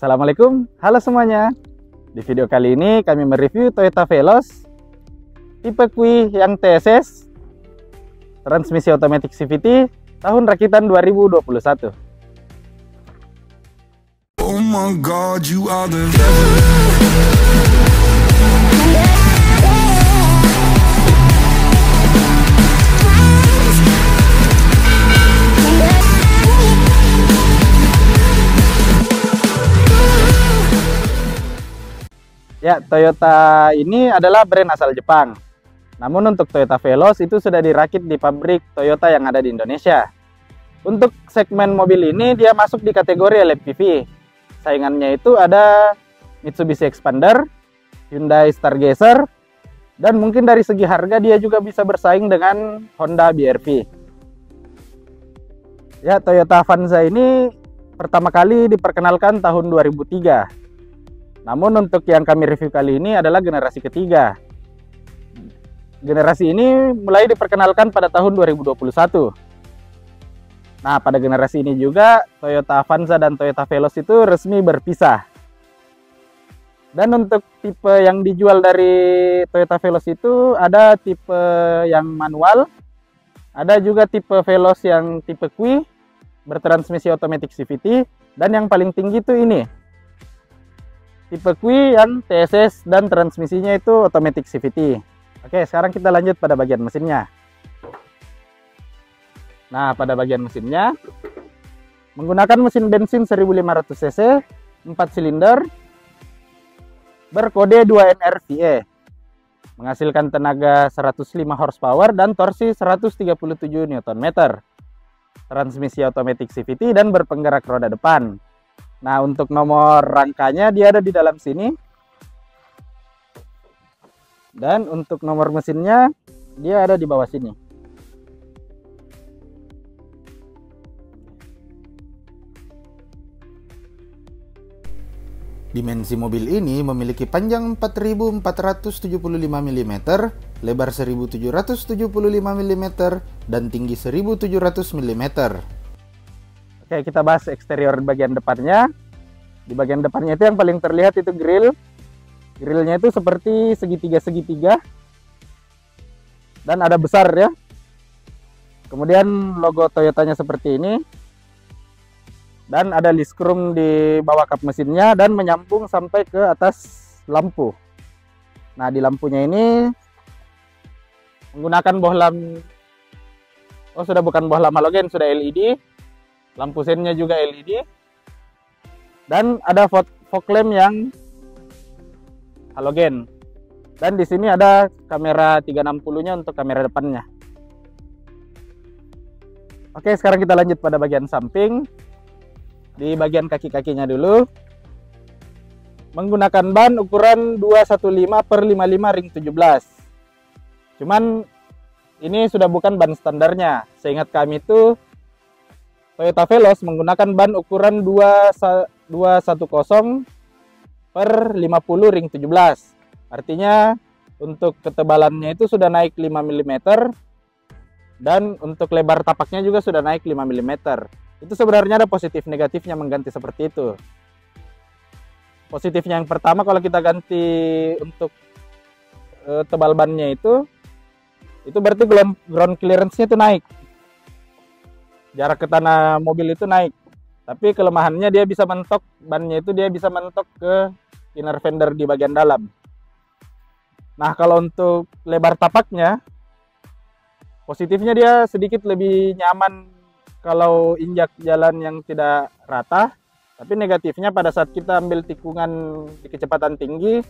Assalamualaikum, halo semuanya. Di video kali ini kami mereview Toyota Veloz tipe Q yang TSS, transmisi otomatis CVT, tahun rakitan 2021. Oh my God, you are the Ya, Toyota ini adalah brand asal Jepang. Namun untuk Toyota Veloz itu sudah dirakit di pabrik Toyota yang ada di Indonesia. Untuk segmen mobil ini dia masuk di kategori LMPV. Saingannya itu ada Mitsubishi Expander, Hyundai Stargazer, dan mungkin dari segi harga dia juga bisa bersaing dengan Honda BR-V. Ya, Toyota Avanza ini pertama kali diperkenalkan tahun 2003. Namun untuk yang kami review kali ini adalah generasi ketiga. Generasi ini mulai diperkenalkan pada tahun 2021. Nah, pada generasi ini juga Toyota Avanza dan Toyota Veloz itu resmi berpisah. Dan untuk tipe yang dijual dari Toyota Veloz itu ada tipe yang manual, ada juga tipe Veloz yang tipe Q bertransmisi otomatis CVT, dan yang paling tinggi itu ini tipe Q yang TSS dan transmisinya itu otomatis CVT. Oke, sekarang kita lanjut pada bagian mesinnya. Nah, pada bagian mesinnya menggunakan mesin bensin 1500 cc, 4 silinder, berkode 2NRVE, menghasilkan tenaga 105 horsepower dan torsi 137 Nm, transmisi otomatis CVT dan berpenggerak roda depan. Nah, untuk nomor rangkanya dia ada di dalam sini. Dan untuk nomor mesinnya dia ada di bawah sini. Dimensi mobil ini memiliki panjang 4.475 mm, lebar 1.775 mm, dan tinggi 1.700 mm. Oke, kita bahas eksterior bagian depannya. Di bagian depannya itu yang paling terlihat itu grill. Grillnya itu seperti segitiga-segitiga. Dan ada besar ya. Kemudian logo Toyotanya seperti ini. Dan ada list chrome di bawah kap mesinnya dan menyambung sampai ke atas lampu. Nah, di lampunya ini menggunakan bohlam. Oh, sudah bukan bohlam halogen, sudah LED. Lampu sennya juga LED, dan ada fog lamp yang halogen. Dan di sini ada kamera 360-nya untuk kamera depannya. Oke, sekarang kita lanjut pada bagian samping. Di bagian kaki-kakinya dulu, menggunakan ban ukuran 215/55 ring 17. Cuman ini sudah bukan ban standarnya. Seingat kami itu Toyota Veloz menggunakan ban ukuran 210/50 ring 17. Artinya untuk ketebalannya itu sudah naik 5 mm dan untuk lebar tapaknya juga sudah naik 5 mm. Itu sebenarnya ada positif negatifnya mengganti seperti itu. Positifnya yang pertama, kalau kita ganti untuk tebal bannya itu berarti ground clearance-nya itu naik. Jarak ke tanah mobil itu naik. Tapi kelemahannya dia bisa mentok, bannya itu dia bisa mentok ke inner fender di bagian dalam. Nah, kalau untuk lebar tapaknya, positifnya dia sedikit lebih nyaman kalau injak jalan yang tidak rata. Tapi negatifnya pada saat kita ambil tikungan di kecepatan tinggi,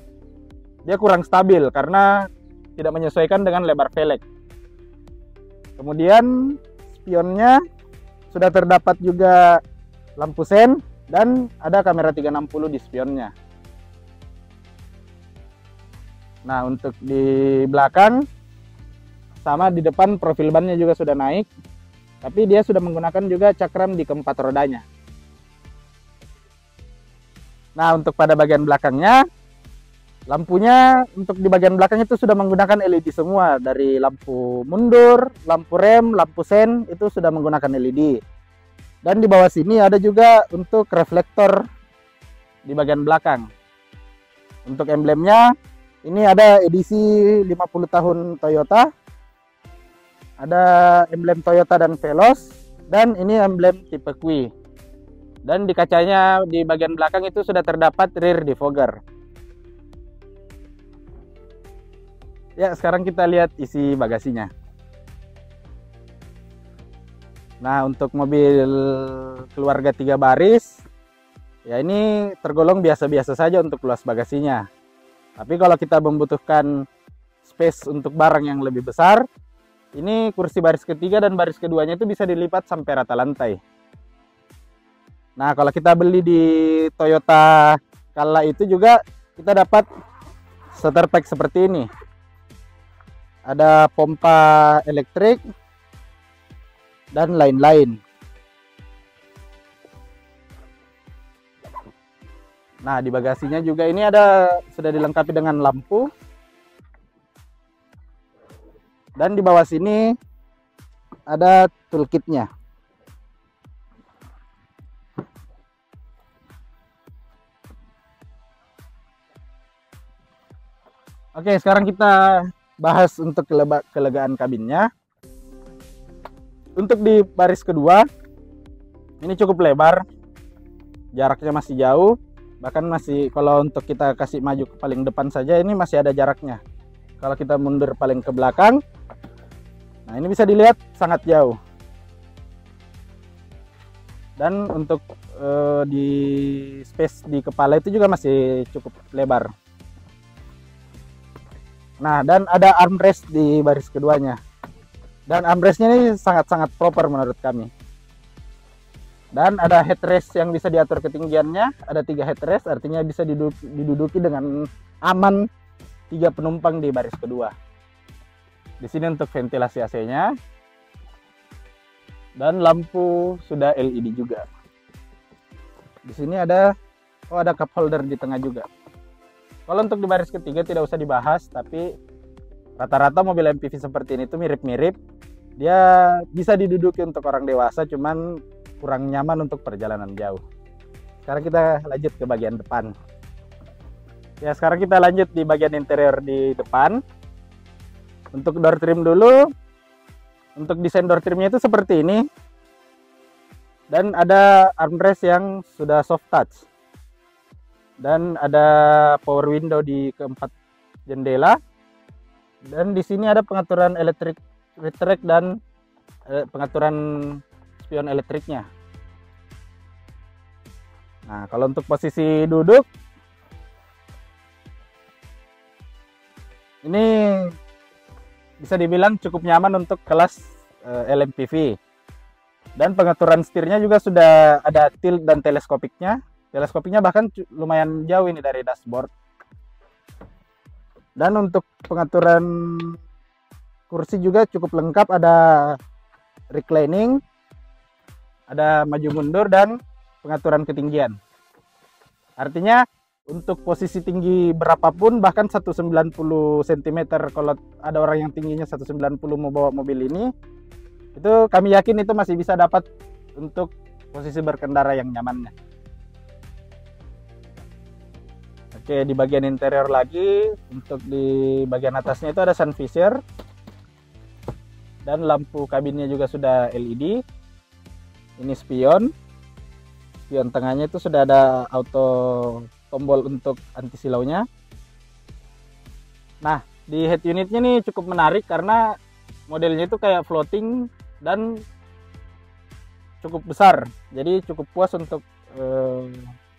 dia kurang stabil karena tidak menyesuaikan dengan lebar velg. Kemudian spionnya sudah terdapat juga lampu sen dan ada kamera 360 di spionnya. Nah, untuk di belakang sama, di depan profil bannya juga sudah naik, tapi dia sudah menggunakan juga cakram di keempat rodanya. Nah, untuk pada bagian belakangnya, lampunya untuk di bagian belakang itu sudah menggunakan LED semua. Dari lampu mundur, lampu rem, lampu sen itu sudah menggunakan LED. Dan di bawah sini ada juga untuk reflektor di bagian belakang. Untuk emblemnya, ini ada edisi 50 tahun Toyota. Ada emblem Toyota dan Veloz, dan ini emblem tipe Kui. Dan di kacanya di bagian belakang itu sudah terdapat rear defogger. Ya, sekarang kita lihat isi bagasinya. Nah, untuk mobil keluarga 3 baris, ya ini tergolong biasa-biasa saja untuk luas bagasinya. Tapi kalau kita membutuhkan space untuk barang yang lebih besar, ini kursi baris ketiga dan baris keduanya itu bisa dilipat sampai rata lantai. Nah, kalau kita beli di Toyota kala itu juga kita dapat starter pack seperti ini. Ada pompa elektrik dan lain-lain. Nah, di bagasinya juga ini sudah dilengkapi dengan lampu. Dan di bawah sini ada toolkitnya. Oke, sekarang kita bahas untuk kelegaan kabinnya. Untuk di baris kedua, ini cukup lebar, jaraknya masih jauh, bahkan masih kalau untuk kita kasih maju ke paling depan saja ini masih ada jaraknya. Kalau kita mundur paling ke belakang, nah ini bisa dilihat sangat jauh. Dan untuk di space di kepala itu juga masih cukup lebar. Nah, dan ada armrest di baris keduanya. Dan armrestnya ini sangat-sangat proper menurut kami. Dan ada headrest yang bisa diatur ketinggiannya. Ada 3 headrest, artinya bisa diduduki dengan aman 3 penumpang di baris kedua. Di sini untuk ventilasi AC-nya. Dan lampu sudah LED juga. Di sini ada cup holder di tengah juga. Kalau untuk di baris ketiga tidak usah dibahas, tapi rata-rata mobil MPV seperti ini tuh mirip-mirip. Dia bisa diduduki untuk orang dewasa, cuman kurang nyaman untuk perjalanan jauh. Sekarang kita lanjut ke bagian depan. Ya, sekarang kita lanjut di bagian interior di depan. Untuk door trim dulu. Untuk desain door trimnya itu seperti ini. Dan ada armrest yang sudah soft touch. Dan ada power window di keempat jendela. Dan di sini ada pengaturan elektrik retract dan pengaturan spion elektriknya. Nah, kalau untuk posisi duduk, ini bisa dibilang cukup nyaman untuk kelas LMPV. Dan pengaturan setirnya juga sudah ada tilt dan teleskopiknya. Teleskopiknya bahkan lumayan jauh ini dari dashboard. Dan untuk pengaturan kursi juga cukup lengkap, ada reclining, ada maju mundur dan pengaturan ketinggian. Artinya untuk posisi tinggi berapapun, bahkan 190 cm, kalau ada orang yang tingginya 190 mau bawa mobil ini, itu kami yakin itu masih bisa dapat untuk posisi berkendara yang nyamannya. Oke, di bagian interior lagi, untuk di bagian atasnya itu ada sun visor. Dan lampu kabinnya juga sudah LED. Ini spion. Spion tengahnya itu sudah ada auto tombol untuk anti silaunya. Nah, di head unitnya nih cukup menarik karena modelnya itu kayak floating dan cukup besar. Jadi cukup puas untuk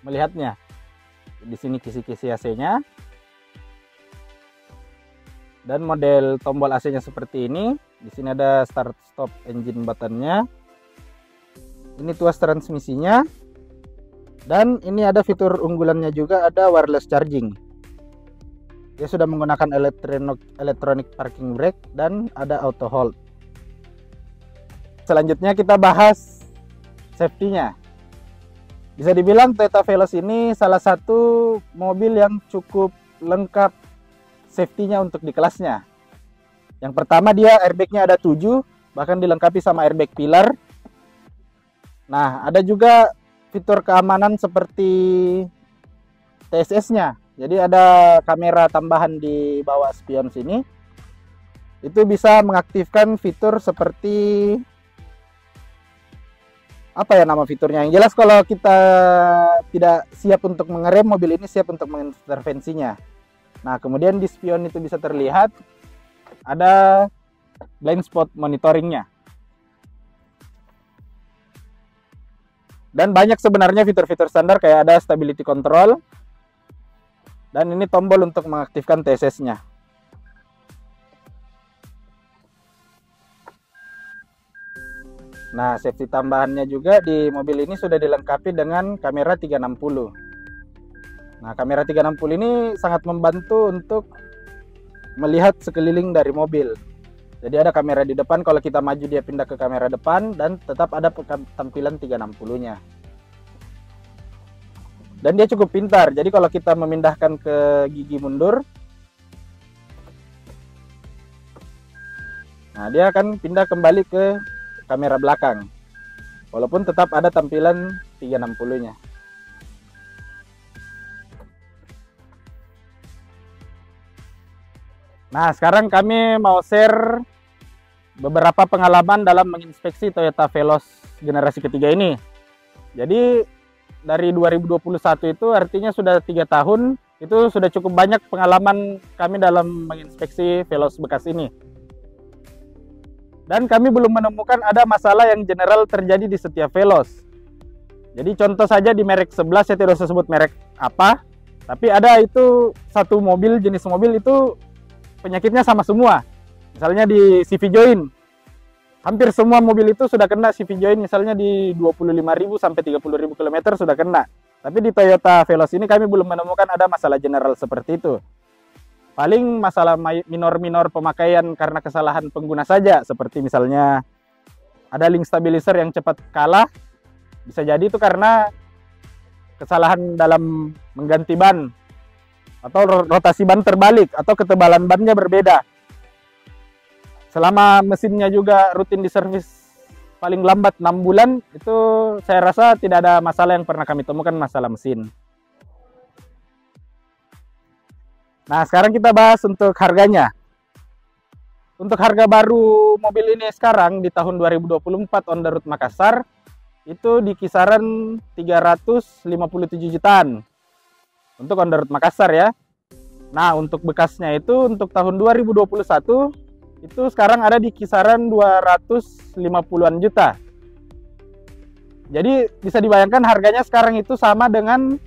melihatnya. Di sini kisi-kisi AC-nya. Dan model tombol AC-nya seperti ini. Di sini ada start stop engine button-nya. Ini tuas transmisinya. Dan ini ada fitur unggulannya juga, ada wireless charging. Dia sudah menggunakan electronic parking brake dan ada auto hold. Selanjutnya kita bahas safety-nya. Bisa dibilang Toyota Veloz ini salah satu mobil yang cukup lengkap safety-nya untuk di kelasnya. Yang pertama, dia airbag-nya ada 7, bahkan dilengkapi sama airbag pillar. Nah, ada juga fitur keamanan seperti TSS-nya. Jadi ada kamera tambahan di bawah spion sini. Itu bisa mengaktifkan fitur seperti apa ya nama fiturnya? Yang jelas kalau kita tidak siap untuk mengerem, mobil ini siap untuk mengintervensinya. Nah, kemudian di spion itu bisa terlihat ada blind spot monitoringnya. Dan banyak sebenarnya fitur-fitur standar kayak ada stability control. Dan ini tombol untuk mengaktifkan TSS-nya. Nah, safety tambahannya juga di mobil ini sudah dilengkapi dengan kamera 360. Nah, kamera 360 ini sangat membantu untuk melihat sekeliling dari mobil. Jadi ada kamera di depan, kalau kita maju dia pindah ke kamera depan dan tetap ada tampilan 360-nya. Dan dia cukup pintar. Jadi kalau kita memindahkan ke gigi mundur, nah dia akan pindah kembali ke kamera belakang. Walaupun tetap ada tampilan 360-nya. Nah, sekarang kami mau share beberapa pengalaman dalam menginspeksi Toyota Veloz generasi ketiga ini. Jadi dari 2021 itu artinya sudah 3 tahun, itu sudah cukup banyak pengalaman kami dalam menginspeksi Veloz bekas ini. Dan kami belum menemukan ada masalah yang general terjadi di setiap Veloz. Jadi contoh saja di merek 11, saya tidak usah sebut merek apa, tapi ada itu satu mobil, jenis mobil itu penyakitnya sama semua. Misalnya di CV join, hampir semua mobil itu sudah kena CV join, misalnya di 25.000 sampai 30.000 km sudah kena. Tapi di Toyota Veloz ini kami belum menemukan ada masalah general seperti itu. Paling masalah minor-minor pemakaian karena kesalahan pengguna saja, seperti misalnya ada link stabilizer yang cepat kalah, bisa jadi itu karena kesalahan dalam mengganti ban, atau rotasi ban terbalik, atau ketebalan bannya berbeda. Selama mesinnya juga rutin diservis paling lambat 6 bulan, itu saya rasa tidak ada masalah yang pernah kami temukan masalah mesin. Nah, sekarang kita bahas untuk harganya. Untuk harga baru mobil ini sekarang di tahun 2024 on the road Makassar, itu di kisaran 357 jutaan. Untuk on the road Makassar ya. Nah, untuk bekasnya itu untuk tahun 2021, itu sekarang ada di kisaran 250-an juta. Jadi bisa dibayangkan harganya sekarang itu sama dengan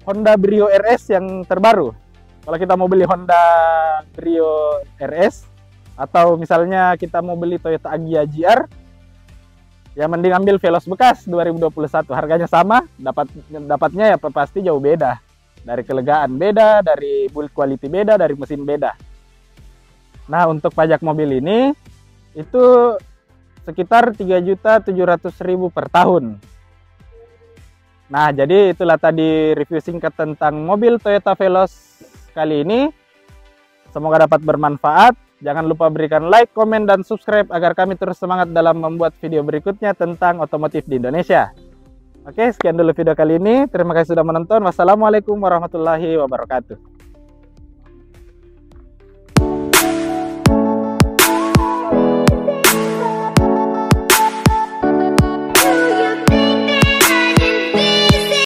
Honda Brio RS yang terbaru. Kalau kita mau beli Honda Brio RS, atau misalnya kita mau beli Toyota Agya GR, ya mending ambil Veloz bekas 2021. Harganya sama, dapatnya ya pasti jauh beda. Dari kelegaan beda, dari build quality beda, dari mesin beda. Nah, untuk pajak mobil ini itu sekitar 3.700.000 per tahun. Nah, jadi itulah tadi review singkat tentang mobil Toyota Veloz kali ini. Semoga dapat bermanfaat. Jangan lupa berikan like, komen, dan subscribe agar kami terus semangat dalam membuat video berikutnya tentang otomotif di Indonesia. Oke, sekian dulu video kali ini. Terima kasih sudah menonton. Wassalamualaikum warahmatullahi wabarakatuh.